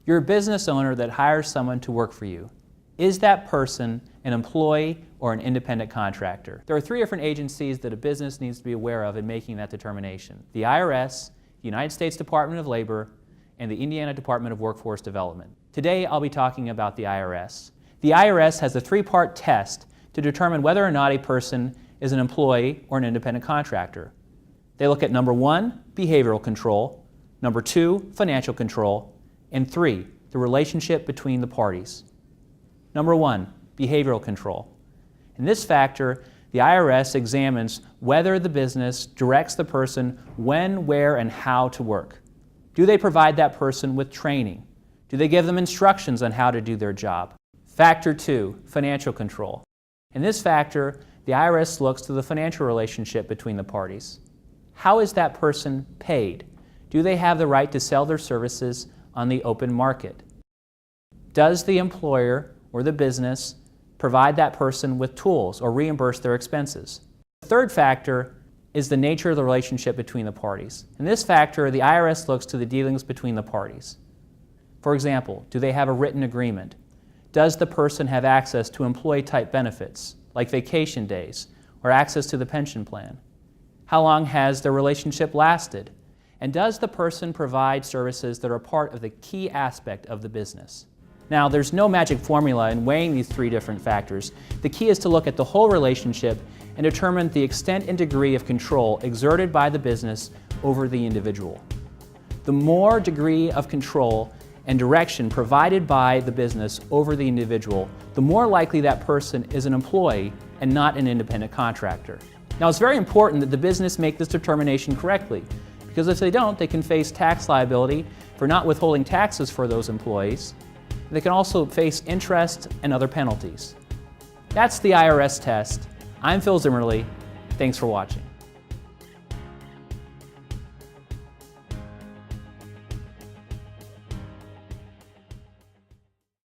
You're a business owner that hires someone to work for you. Is that person an employee or an independent contractor? There are three different agencies that a business needs to be aware of in making that determination: the IRS, the United States Department of Labor, and the Indiana Department of Workforce Development. Today I'll be talking about the IRS. The IRS has a three-part test to determine whether or not a person is an employee or an independent contractor. They look at number 1, behavioral control, number 2, financial control, and 3, the relationship between the parties. Number 1, behavioral control. In this factor, the IRS examines whether the business directs the person when, where, and how to work. Do they provide that person with training? Do they give them instructions on how to do their job? Factor 2, financial control. In this factor, the IRS looks to the financial relationship between the parties. How is that person paid? Do they have the right to sell their services on the open market? Does the employer or the business provide that person with tools or reimburse their expenses? The third factor is the nature of the relationship between the parties. In this factor, the IRS looks to the dealings between the parties. For example, do they have a written agreement? Does the person have access to employee-type benefits, like vacation days, or access to the pension plan? How long has their relationship lasted? And does the person provide services that are part of the key aspect of the business? Now, there's no magic formula in weighing these three different factors. The key is to look at the whole relationship and determine the extent and degree of control exerted by the business over the individual. The more degree of control and direction provided by the business over the individual, the more likely that person is an employee and not an independent contractor. Now, it's very important that the business make this determination correctly, because if they don't, they can face tax liability for not withholding taxes for those employees. They can also face interest and other penalties. That's the IRS test. I'm Phil Zimmerly. Thanks for watching.